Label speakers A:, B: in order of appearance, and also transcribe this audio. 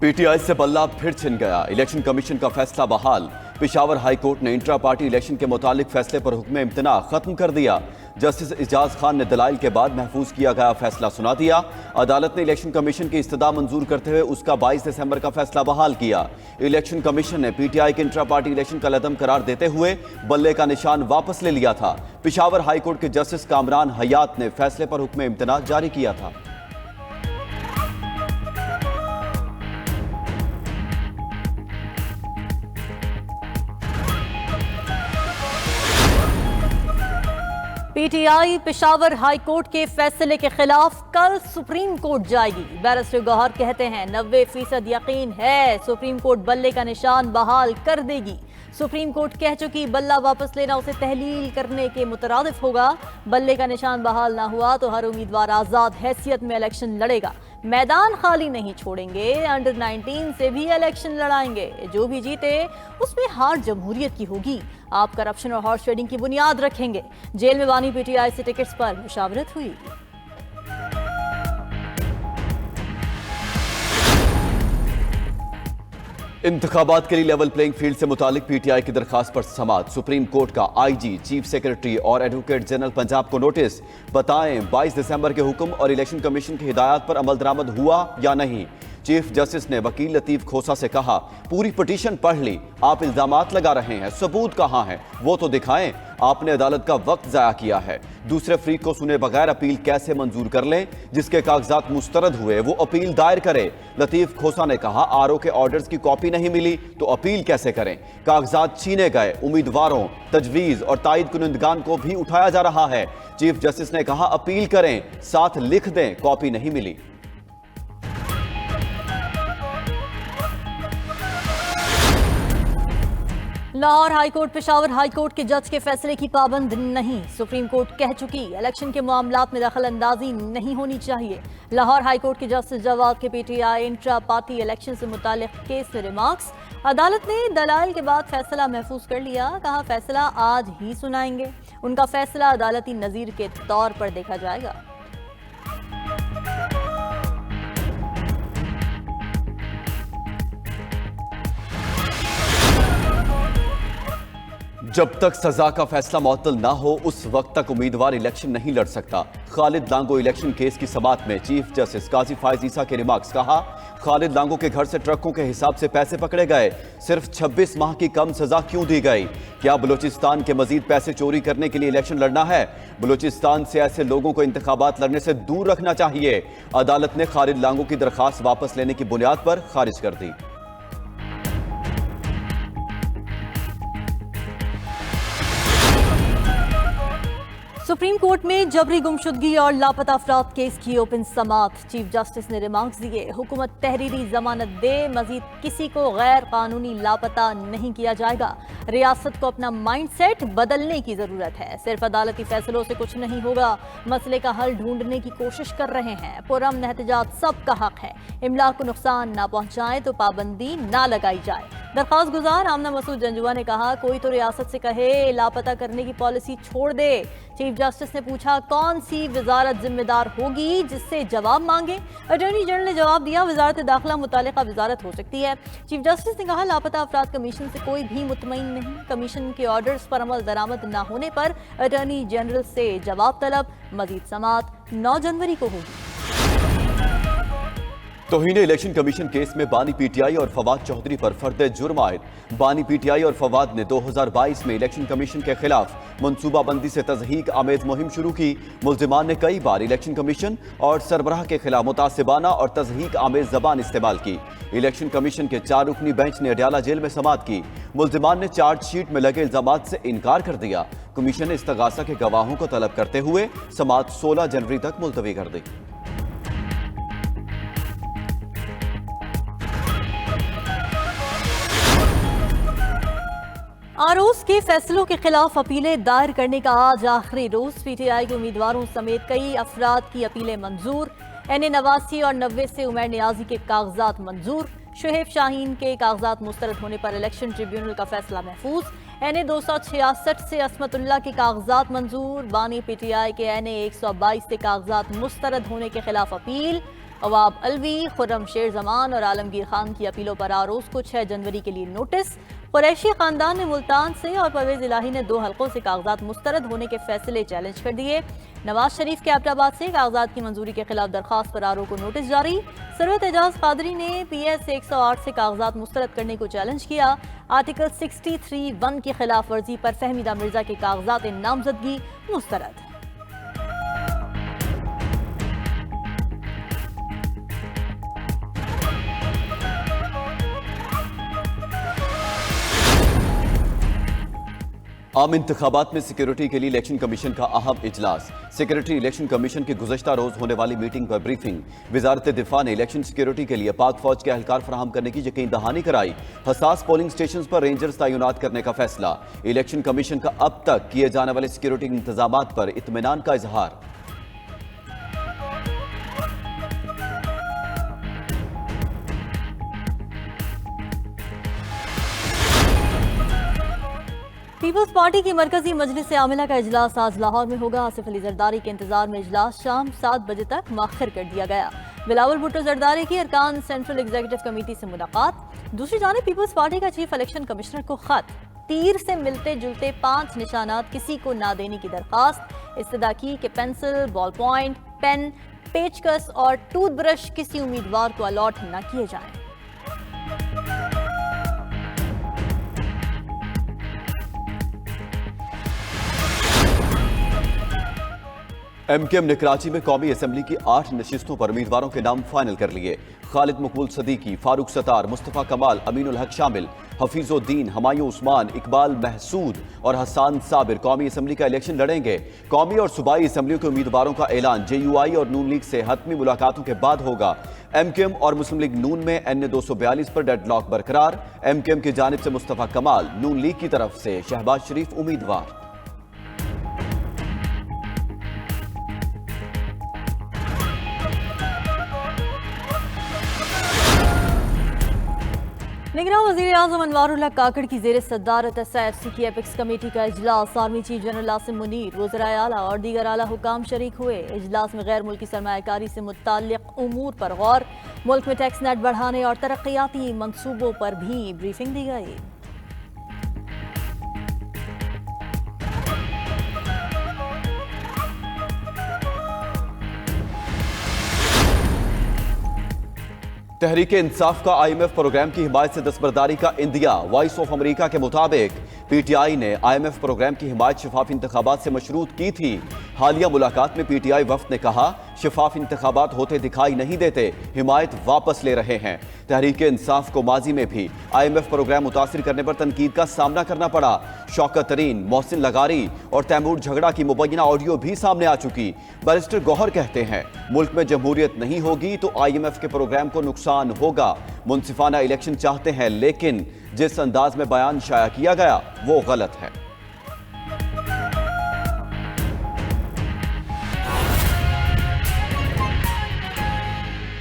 A: PTI से बल्ला फिर छिन गया। इलेक्शन कमीशन का फैसला बहाल। पेशावर हाई कोर्ट ने इंट्रा पार्टी इलेक्शन के मुतालिक फैसले पर हुक्म इम्तना खत्म कर दिया। जस्टिस इजाज खान ने दलाइल के बाद महफूज किया गया फैसला सुना दिया। अदालत ने इलेक्शन कमीशन की इस्तदा मंजूर करते हुए उसका 22 दिसंबर का फैसला बहाल किया। इलेक्शन कमीशन ने पीटीआई के इंट्रा पार्टी इलेक्शन का लदम करार देते हुए बल्ले का निशान वापस ले लिया था। पेशावर हाई कोर्ट के जस्टिस कामरान हयात ने फैसले पर हुक्म इम्तना जारी किया था।
B: पीटीआई पेशावर हाई कोर्ट के फैसले के खिलाफ कल सुप्रीम कोर्ट जाएगी। बैरिस्टर गौहर कहते हैं 90% यकीन है सुप्रीम कोर्ट बल्ले का निशान बहाल कर देगी। सुप्रीम कोर्ट कह चुकी बल्ला वापस लेना उसे तहलील करने के मुतरादिफ होगा। बल्ले का निशान बहाल ना हुआ तो हर उम्मीदवार आजाद हैसियत में इलेक्शन लड़ेगा। मैदान खाली नहीं छोड़ेंगे, अंडर 19 से भी इलेक्शन लड़ाएंगे। जो भी जीते उसमें हार जमहूरियत की होगी। आप करप्शन और हॉर्स ट्रेडिंग की बुनियाद रखेंगे। जेल में बानी पीटीआई से टिकट्स पर मुशावरत हुई।
A: इंतखाबात के लिए लेवल प्लेइंग फील्ड से मुतालिक पीटीआई की दरखास्त पर समाअत। सुप्रीम कोर्ट का आईजी, चीफ सेक्रेटरी और एडवोकेट जनरल पंजाब को नोटिस। बताएं 22 दिसंबर के हुक्म और इलेक्शन कमीशन की हिदायत पर अमल दरामद हुआ या नहीं। चीफ जस्टिस ने वकील लतीफ खोसा से कहा, पूरी पिटीशन पढ़ ली, आप इल्जामात लगा रहे हैं, सबूत कहां है वो तो दिखाएं। आपने अदालत का वक्त जाया किया है। दूसरे फरीक को सुने बगैर अपील कैसे मंजूर कर लें। जिसके कागजात मुस्तरद हुए वो अपील दायर करे। लतीफ खोसा ने कहा, आरओ के ऑर्डर्स की कॉपी नहीं मिली तो अपील कैसे करें। कागजात छीने गए, उम्मीदवारों, तजवीज और तायद कुनिंदगान को भी उठाया जा रहा है। चीफ जस्टिस ने कहा, अपील करें, साथ लिख दें कॉपी नहीं मिली।
B: Lahore high court Peshawar high court के जज के फैसले की पाबंद नहीं। सुप्रीम कोर्ट कह चुकी इलेक्शन के मामलात में दखल अंदाजी नहीं होनी चाहिए। लाहौर हाई कोर्ट के जस्टिस जवाब के पीटीआई इंट्रा पार्टी इलेक्शन से मुतालिक केस से रिमार्क्स। अदालत ने दलाइल के बाद फैसला महफूज कर लिया। कहा, फैसला आज ही सुनाएंगे। उनका फैसला अदालती नजीर के तौर पर देखा जाएगा।
A: जब तक सजा का फैसला मुअत्तल ना हो उस वक्त तक उम्मीदवार इलेक्शन नहीं लड़ सकता। खालिद लांगो इलेक्शन केस की समाअत में चीफ जस्टिस काजी फायज ईसा के रिमार्क्स। कहा, खालिद लांगो के घर से ट्रकों के हिसाब से पैसे पकड़े गए, सिर्फ 26 माह की कम सजा क्यों दी गई। क्या बलूचिस्तान के मजीद पैसे चोरी करने के लिए इलेक्शन लड़ना है। बलूचिस्तान से ऐसे लोगों को इंतखाबात लड़ने से दूर रखना चाहिए। अदालत ने खालिद लांगो की दरखास्त वापस लेने की बुनियाद पर खारिज कर दी।
B: सुप्रीम कोर्ट में जबरी गुमशुदगी और लापता अफराद केस की ओपन समाअत। चीफ जस्टिस ने रिमार्क्स दिए, हुकूमत तहरीरी जमानत दे, मजीद किसी को गैर कानूनी लापता नहीं किया जाएगा। रियासत को अपना माइंडसेट बदलने की जरूरत है। सिर्फ अदालती फैसलों से कुछ नहीं होगा। मसले का हल ढूंढने की कोशिश कर रहे हैं। पुरअमन एहतजाज सबका हक है। इमलाक को नुकसान ना पहुंचाए तो पाबंदी ना लगाई जाए। दरख्वास्त गुजार आमना मसूद जंजुआ ने कहा, कोई तो रियासत से कहे लापता करने की पॉलिसी छोड़ दे। चीफ जस्टिस ने पूछा, कौन सी वजारत जिम्मेदार होगी जिससे जवाब मांगे। अटॉर्नी जनरल ने जवाब दिया, वजारत दाखिला मुतालिका वजारत हो सकती है। चीफ जस्टिस ने कहा, लापता अफराद कमीशन से कोई भी मुतमईन नहीं। कमीशन के ऑर्डर्स पर अमल दरामद न होने पर अटॉर्नी जनरल से जवाब तलब। मजीद समाअत 9 जनवरी को होगी।
A: तौहीन इलेक्शन कमीशन केस में बानी पीटीआई और फवाद चौधरी पर फर्द जुर्म आयद। बानी पीटीआई और फवाद ने 2022 में इलेक्शन कमीशन के खिलाफ मनसूबाबंदी से तज़हीक आमेज मुहिम शुरू की। मुल्जिमान ने कई बार इलेक्शन कमीशन और सरबराह के खिलाफ मुतासिबाना और तज़हीक आमेज जबान इस्तेमाल की। इलेक्शन कमीशन के 4 रुकनी बेंच ने अडयाला जेल में समाअत की। मुल्जिमान ने चार्जशीट में लगे इल्जामात से इनकार कर दिया। कमीशन ने इस्तगासा के गवाहों को तलब करते हुए समाअत 16 जनवरी तक मुलतवी कर दी।
B: आरोज के फैसलों के खिलाफ अपीलें दायर करने का आज आखिरी रोज। पीटीआई के उम्मीदवारों समेत कई अफराद की अपीलें मंजूर। NA 89 और 90 से उमर नियाजी के कागजात मंजूर। शुहेब शाहीन के कागजात मुस्तरद होने पर इलेक्शन ट्रिब्यूनल का फैसला महफूज। NA 266 से असमतुल्ला के कागजात मंजूर। बानी पीटीआई के NA 122 से कागजात मुस्तरद होने के खिलाफ अपील। अवाब अलवी, खुर्रम शेर जमान और आलमगीर खान की अपीलों पर आरोज को 6 जनवरी के लिए नोटिस। कुरैशी खानदान ने मुल्तान से और परवेज इलाही ने 2 हलकों से कागजात मुस्तरद होने के फैसले चैलेंज कर दिए। नवाज शरीफ के एबटाबाद से कागजात की मंजूरी के खिलाफ दरखास्त पर आरओ को नोटिस जारी। सरवत एजाज कादरी ने PS 108 से कागजात मुस्तरद करने को चैलेंज किया। आर्टिकल 63(1) की खिलाफ वर्जी पर फहमीदा मिर्जा के कागजात नामजदगी मुस्तरद।
A: आम इंतखाबात में सिक्योरिटी के लिए इलेक्शन कमीशन का अहम इजलास। सेक्रेटरी इलेक्शन कमीशन की गुज़श्ता रोज होने वाली मीटिंग पर ब्रीफिंग। वजारत दिफा ने इलेक्शन सिक्योरिटी के लिए पाक फौज के एहलकार फराहम करने की यकीन दहानी कराई। हसास पोलिंग स्टेशन पर रेंजर्स तैनात करने का फैसला। इलेक्शन कमीशन का अब तक किए जाने वाले सिक्योरिटी इंतजाम पर इत्मीनान का इजहार।
B: पीपल्स पार्टी की मरकजी मजलिस आमिला का इजलास आज लाहौर में होगा। आसिफ अली जरदारी के इंतजार में इजलास शाम 7 बजे तक मौखर कर दिया गया। बिलावल भुट्टो जरदारी की अरकान सेंट्रल एग्जीक्यूटिव कमेटी से मुलाकात। दूसरी जानिब पीपल्स पार्टी का चीफ इलेक्शन कमिश्नर को खत। तीर से मिलते जुलते 5 निशानात किसी को ना देने की दरखास्त। इस्तदा की कि पेंसिल, बॉल पॉइंट, पेन, पेचकस और टूथब्रश किसी उम्मीदवार को अलॉट न किए जाएं।
A: MKM ने कराची में कौमी असम्बली की 8 नशिस्तों पर उम्मीदवारों के नाम फाइनल कर लिए। खालिद मकबूल सदीकी, फारूक सतार, मुस्तफ़ा कमाल, अमीनुल हक शामिल। हफीजुद्दीन, हमायूं उस्मान, इकबाल महसूद और हसान साबिर कौमी असम्बली का इलेक्शन लड़ेंगे। कौमी और सूबाई असम्बलियों के उम्मीदवारों का ऐलान JUI और नून लीग से हतमी मुलाकातों के बाद होगा। MKM और मुस्लिम लीग नून में NA 242 पर डेडलॉक बरकरार। MKM की जानिब से मुस्तफ़ा कमाल, नून लीग की तरफ से शहबाज शरीफ उम्मीदवार।
B: निगरान वज़ीर आज़म अनवारुल्लाह काकड़ की ज़ेर सदारत SIFC की एपिक्स कमेटी का इजलास। Army chief general Asim Munir, वज़राए आला और दीगर आला हुकाम शरीक हुए। इजलास में गैर मुल्की सरमायाकारी से मुत्ताल्लिक़ उमूर पर गौर। मुल्क में टैक्स नेट बढ़ाने और तरक्याती मंसूबों पर भी ब्रीफिंग दी गई।
A: तहरीक इंसाफ का IMF प्रोग्राम की हिमायत से दस्तबरदारी का इंदिया। वॉइस ऑफ अमेरिका के मुताबिक PTI ने IMF प्रोग्राम की हिमायत शफाफ इंतखाबात से मशरूत की थी। हालिया मुलाकात में PTI वफ्द ने कहा, शफाफ इंतखाबात होते दिखाई नहीं देते, हिमायत वापस ले रहे हैं। तहरीक इंसाफ को माजी में भी IMF प्रोग्राम मुतासिर करने पर तनकीद का सामना करना पड़ा। शौकत तरीन, मोहसिन लगारी और तैमूर झगड़ा की मुबैना ऑडियो भी सामने आ चुकी। बैरिस्टर गौहर कहते हैं, मुल्क में जमहूरियत नहीं होगी तो IMF के प्रोग्राम को नुकसान होगा। मुनसिफाना इलेक्शन चाहते हैं, लेकिन जिस अंदाज में बयान शाया किया गया वो गलत है।